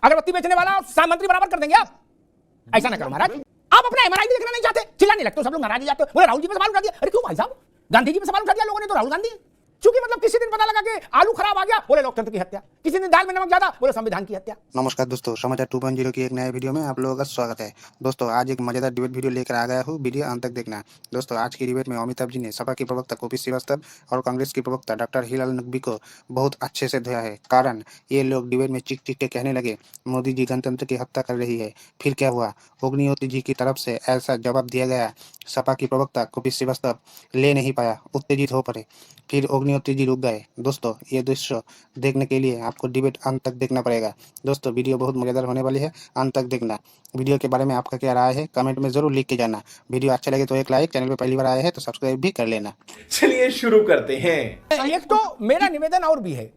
अगरबत्ती बेचने वाला मंत्री बराबर कर देंगे आप? ऐसा ना करो महाराज। आप अपना एमआरआई भी देखना नहीं चाहते, चिल्लाने लगते हो, सब लोग नाराज हो जाते हो, बोले राहुल जी पे सवाल उठा दिया। अरे क्यों भाई साहब, गांधी जी पे सवाल उठा दिया लोगों ने तो राहुल गांधी। क्योंकि मतलब किसी दिन पता लगा कि आलू खराब आ गया, बोले लोकतंत्र की हत्या, किसी दिन दाल में नमक ज्यादा, बोले संविधान की हत्या। नमस्कार दोस्तों, समाचार 2.0 की एक नए वीडियो में आप लोगों का स्वागत है। दोस्तों आज एक मजेदार डिबेट वीडियो लेकर आ गया हूँ, वीडियो अंत तक देखना। दोस्तों आज की डिबेट में अमिताभ जी ने सपा की प्रवक्ता कपिल श्रीवास्तव और कांग्रेस की प्रवक्ता डॉक्टर हिलाल नकवी को बहुत अच्छे से धोया है। कारण ये लोग डिबेट में चीख चीख के कहने लगे मोदी जी गणतंत्र की हत्या कर रही है। फिर क्या हुआ, अग्निहोत्री जी की तरफ से ऐसा जवाब दिया गया, सपा की प्रवक्ता कपिल श्रीवास्तव ले नहीं पाया, उत्तेजित हो पड़े, फिर अग्निहोत्री जी रुक गए। दोस्तों ये दृश्य देखने के लिए आपको डिबेट अंत तक देखना पड़ेगा। दोस्तों वीडियो बहुत मजेदार होने वाली है, अंत तक देखना। वीडियो के बारे में आपका क्या राय है कमेंट में जरूर लिख के जाना। वीडियो अच्छा लगे तो एक लाइक, चैनल पे पहली बार आए हैं तो सब्सक्राइब भी कर लेना। चलिए शुरू करते हैं। एक तो मेरा निवेदन और भी है,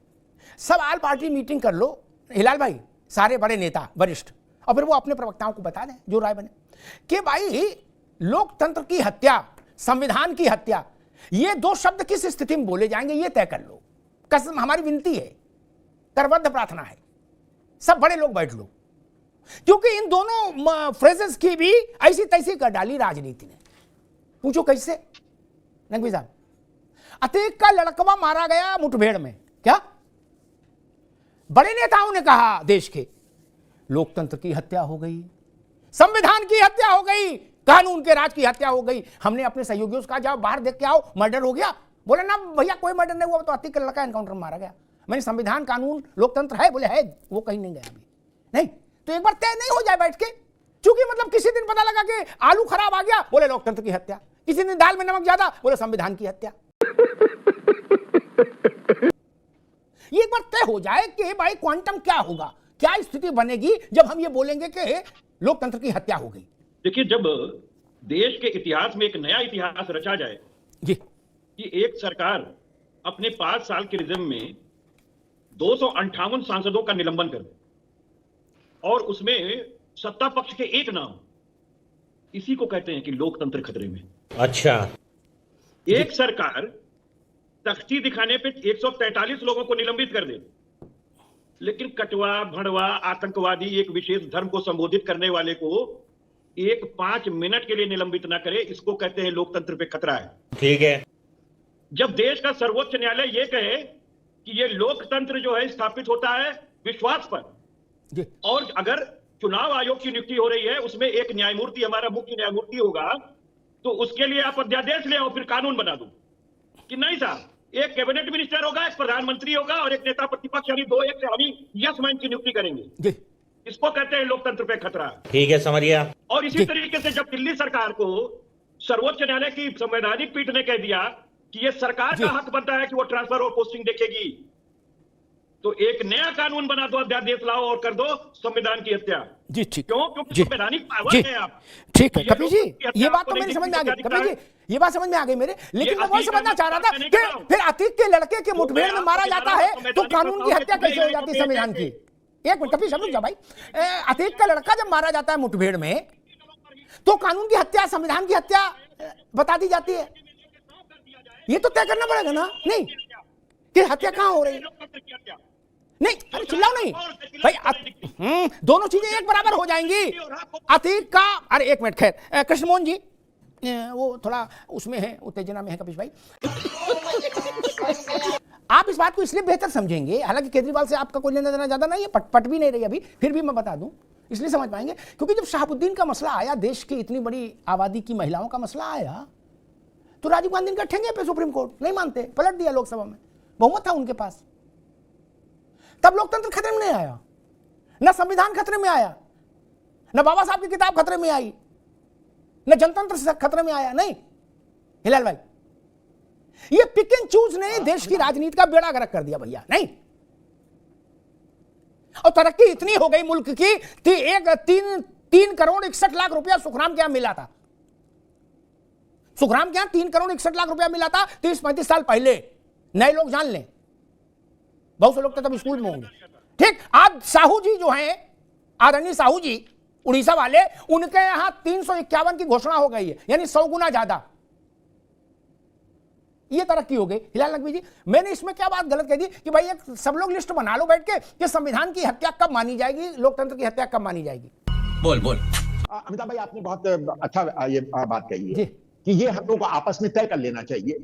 सब आल पार्टी मीटिंग कर लो हिलाल भाई, सारे बड़े नेता वरिष्ठ, और फिर वो अपने प्रवक्ताओं को बता दें जो राय बने कि भाई लोकतंत्र की हत्या, संविधान की हत्या, ये दो शब्द किस स्थिति में बोले जाएंगे ये तय कर लो। कसम हमारी विनती है, करबद्ध प्रार्थना है, सब बड़े लोग बैठ लो, क्योंकि इन दोनों फ्रेजेस की भी ऐसी तैसी कर डाली राजनीति ने। पूछो कैसे नकवी साहब? अतीक का लड़कवा मारा गया मुठभेड़ में, क्या बड़े नेताओं ने कहा देश के लोकतंत्र की हत्या हो गई, संविधान की हत्या हो गई, कानून के राज की हत्या हो गई। हमने अपने सहयोगियों से कहा जाओ बाहर देख के आओ, मर्डर हो गया। बोले ना भैया कोई मर्डर नहीं हुआ, तो अतीक का लड़का एनकाउंटर में मारा गया। मैंने संविधान कानून लोकतंत्र है, बोले है, वो कहीं नहीं गया अभी। नहीं तो एक बार तय नहीं हो जाए बैठ के, क्योंकि मतलब किसी दिन पता लगा कि आलू खराब आ गया, बोले लोकतंत्र की हत्या, किसी दिन दाल में नमक ज्यादा, बोले संविधान की हत्या। ये एक बार तय हो जाए कि भाई क्वांटम क्या होगा, क्या स्थिति बनेगी जब हम ये बोलेंगे कि लोकतंत्र की हत्या हो गई। देखिए, जब देश के इतिहास में एक नया इतिहास रचा जाए जी कि एक सरकार अपने 5 साल के रिज्यूम में 258 सांसदों का निलंबन कर दे और उसमें सत्ता पक्ष के एक नाम, इसी को कहते हैं कि लोकतंत्र खतरे में। अच्छा, एक सरकार तख्ती दिखाने पे 143 लोगों को निलंबित कर दे, लेकिन कटवा भड़वा आतंकवादी एक विशेष धर्म को संबोधित करने वाले को एक 5 मिनट के लिए निलंबित ना करे, इसको कहते हैं लोकतंत्र पे खतरा है। ठीक है। जब देश का सर्वोच्च न्यायालय ये कहे कि ये लोकतंत्र जो है स्थापित होता है विश्वास पर, और अगर चुनाव आयोग की नियुक्ति हो रही है उसमें एक न्यायमूर्ति हमारा मुख्य न्यायमूर्ति होगा, तो उसके लिए आप अध्यादेश ले आओ, फिर कानून बना दो कि नहीं साहब, एक कैबिनेट मिनिस्टर होगा, एक प्रधानमंत्री होगा और एक नेता प्रतिपक्ष, यानी 2-1 से हम यस मैन की नियुक्ति करेंगे। इसको कहते हैं लोकतंत्र पे खतरा। ठीक है, समझ गया। और इसी तरीके से जब दिल्ली सरकार को सर्वोच्च न्यायालय की संवैधानिक पीठ ने कह दिया कि ये सरकार का हक बनता है कि वो ट्रांसफर और पोस्टिंग देखेगी, तो एक नया कानून बना दो, अध्यादेश लाओ और कर दो संविधान की हत्या। जी ठीक, क्यों? क्योंकि संवैधानिक पावर है आप। ठीक है कपिल जी, ये बात तो मेरी समझ में आ गई। कपिल जी ये बात समझ में आ गई मेरे, लेकिन मैं वही समझना चाह रहा था कि फिर अतीक के लड़के के मुठभेड़ में मारा जाता है तो कानून की हत्या कैसे हो जाती है संविधान की? एक मिनट कपिल समझ जा भाई, अतीक का लड़का जब मारा जाता है मुठभेड़ में तो कानून की हत्या, संविधान की हत्या बता दी जाती है। ये तो तय करना पड़ेगा ना, नहीं कि हत्या कहां हो रही है। नहीं अरे चिल्लाओ नहीं भाई, दोनों चीजें एक बराबर हो जाएंगी। अतीक का, अरे एक मिनट, खैर कृष्णमोहन जी वो थोड़ा उसमें है, उत्तेजना में है कपिल भाई। आप इस बात को इसलिए बेहतर समझेंगे, हालांकि केजरीवाल से आपका कोई लेना देना ज्यादा नहीं है, पट भी नहीं रही अभी, फिर भी मैं बता दूं, इसलिए समझ पाएंगे क्योंकि जब शहाबुद्दीन का मसला आया, देश की इतनी बड़ी आबादी की महिलाओं का मसला आया, तो राजीव गांधी का ठेंगे पे सुप्रीम कोर्ट नहीं मानते, पलट दिया लोकसभा में, बहुमत था उनके पास। तब लोकतंत्र खतरे में नहीं आया, न संविधान खतरे में आया, न बाबा साहब की किताब खतरे में आई, न जनतंत्र खतरे में आया। नहीं हिलाल भाई, ये पिक एंड चूज ने देश की राजनीति का बेड़ा गर्क कर दिया भैया। नहीं, और तरक्की इतनी हो गई मुल्क की, 3 करोड़ 61 लाख रुपया सुखराम के यहां मिला था। सुखराम के यहां 3 करोड़ 61 लाख रुपया मिला था 30-35 साल पहले। नए लोग जान लें, बहुत से लोग तो तब स्कूल में होंगे। ठीक, आज साहू जी जो हैं, आदरणीय साहू जी उड़ीसा वाले, उनके यहां 351 की घोषणा हो गई है, यानी 100 गुना ज्यादा। ये तरक्की हो गई। हिलाल नकवी जी, मैंने इसमें क्या बात गलत कह दी कि भाई एक सब लोग लिस्ट बना लो बैठ के कि संविधान की हत्या कब मानी जाएगी, लोकतंत्र की हत्या कब मानी जाएगी। बोल बोल। अमिताभ भाई, आपने बहुत अच्छा ये बात कही है जी। कि ये हम लोगों को आपस में तय कर लेना चाहिए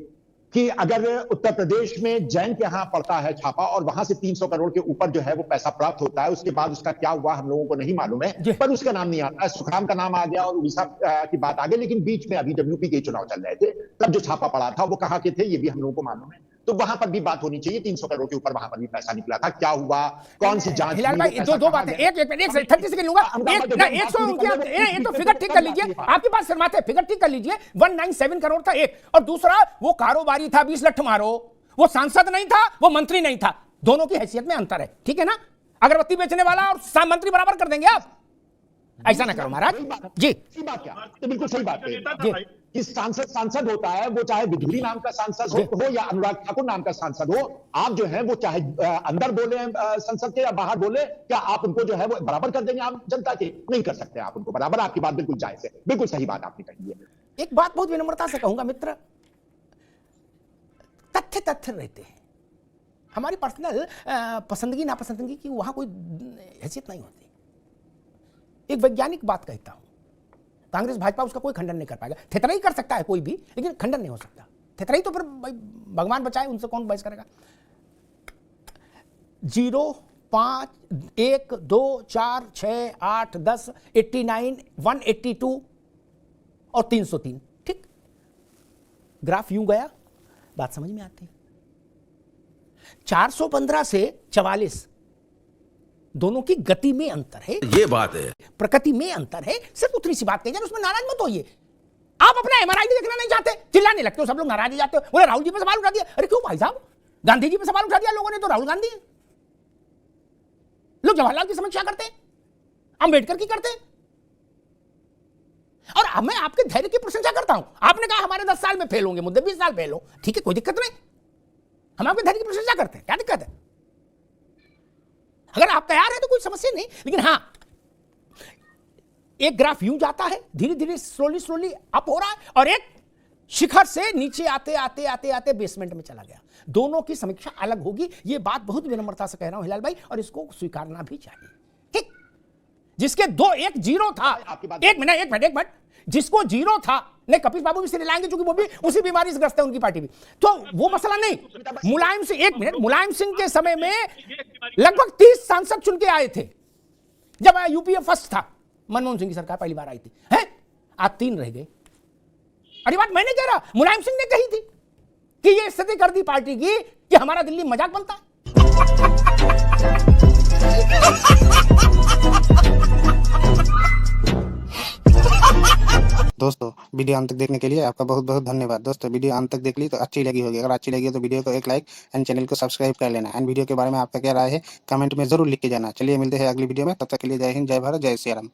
कि अगर उत्तर प्रदेश में जैन के यहाँ पड़ता है छापा और वहां से 300 करोड़ के ऊपर जो है वो पैसा प्राप्त होता है, उसके बाद उसका क्या हुआ हम लोगों को नहीं मालूम है, पर उसका नाम नहीं आता है। सुखराम का नाम आ गया और उड़ीसा की बात आ गई, लेकिन बीच में अभी डब्ल्यूपी के चुनाव चल रहे थे, तब जो छापा पड़ा था वो कहाँ के थे ये भी हम लोगों को मालूम है। तो वहां पर भी बात होनी चाहिए, 300 करोड़ के ऊपर वहां पर भी पैसा निकला था, क्या हुआ, कौन सी जांच। हिलाल भाई, दो बातें, एक 30 सेकंड लूंगा। एक तो फिगर ठीक कर लीजिए, आपकी बात शर्माते हैं, फिगर ठीक कर लीजिए। 197 करोड़ था एक, और दूसरा वो कारोबारी था 20 लठ मारो, वो सांसद नहीं था, वो मंत्री नहीं था, दोनों की हैसियत में अंतर है, ठीक है ना। अगरबत्ती बेचने वाला और मंत्री बराबर कर देंगे आप, ऐसा ना करो महाराज जी। सही बात क्या, तो बिल्कुल सही बात जी। है कि सांसद होता है, वो चाहे विधुरी नाम का सांसद हो या अनुराग ठाकुर नाम का सांसद हो, आप जो है वो चाहे अंदर बोले संसद के या बाहर बोले, क्या आप उनको जो है वो बराबर कर देंगे आम जनता के? नहीं कर सकते आप उनको बराबर। आपकी बात बिल्कुल जायज है, बिल्कुल सही बात आपने कही है। एक बात बहुत विनम्रता से कहूंगा मित्र, तथ्य रहते हैं, हमारी पर्सनल पसंदगी नापसंदगी की वहां कोई हैसियत नहीं होती। एक वैज्ञानिक बात कहता हूं, कांग्रेस भाजपा उसका कोई खंडन नहीं कर पाएगा। थेतराई कर सकता है कोई भी, लेकिन खंडन नहीं हो सकता। थेतराई तो फिर भगवान बचाए, उनसे कौन बहस करेगा। 0, 5, 1, 2, 4, 6, 8, 10, 89, 182 और 303, ठीक। ग्राफ यूं गया, बात समझ में आती है। 415 से 44 दोनों की गति में अंतर है, ये बात है, प्रकृति में अंतर है, सिर्फ उतनी सी बात कही जाए, उसमें नाराज मत होइए। आप अपना एमआरआई देखना नहीं चाहते, चिल्लाने लगते हो, सब लोग नाराज हो जाते हो, बोले राहुल जी पे सवाल उठा दिया। अरे क्यों भाई साहब, गांधी जी पे सवाल उठा दिया लोगों ने तो राहुल गांधी है। लोग जवाहरलाल की समीक्षा करते हैं, अंबेडकर की करते हैं, और मैं आपके धैर्य की प्रशंसा करता हूं। आपने कहा हमारे 10 साल में फेल होंगे मुद्दे, 20 साल फेल हो, ठीक है, कोई दिक्कत नहीं, हम आपके धैर्य की प्रशंसा करते हैं, क्या दिक्कत है। अगर आप तैयार हैं तो कोई समस्या नहीं, लेकिन हां, एक ग्राफ यूं जाता है, धीरे धीरे स्लोली अप हो रहा है, और एक शिखर से नीचे आते आते आते आते बेसमेंट में चला गया। दोनों की समीक्षा अलग होगी, यह बात बहुत विनम्रता से कह रहा हूं हिलाल भाई, और इसको स्वीकारना भी चाहिए, ठीक। जिसके 2 1 0 था, एक मिनट, जिसको 0 था, नहीं कपिल बाबू भी सिरे लाएंगे क्योंकि वो भी उसी बीमारी से ग्रस्त है, उनकी पार्टी भी, तो वो मसला नहीं। मुलायम सिंह, एक मिनट, मुलायम सिंह के समय में लगभग 30 सांसद चुन के आए थे, जब यूपीए फर्स्ट था, मनमोहन सिंह की सरकार पहली बार आई थी, है आज 3 रह गए। अरे बात मैंने कह रहा, मुलायम सिंह ने कही थी कि ये स्थिति कर दी पार्टी की कि हमारा दिल्ली मजाक बनता है। दोस्तों वीडियो अंत तक देखने के लिए आपका बहुत बहुत धन्यवाद। दोस्तों वीडियो अंत तक देख ली तो अच्छी लगी होगी, अगर अच्छी लगी हो तो वीडियो को एक लाइक एंड चैनल को सब्सक्राइब कर लेना, एंड वीडियो के बारे में आपका क्या राय है कमेंट में जरूर लिख के जाना। चलिए मिलते हैं अगली वीडियो में, तब तक के लिए जय हिंद, जय भारत, जय श्री राम।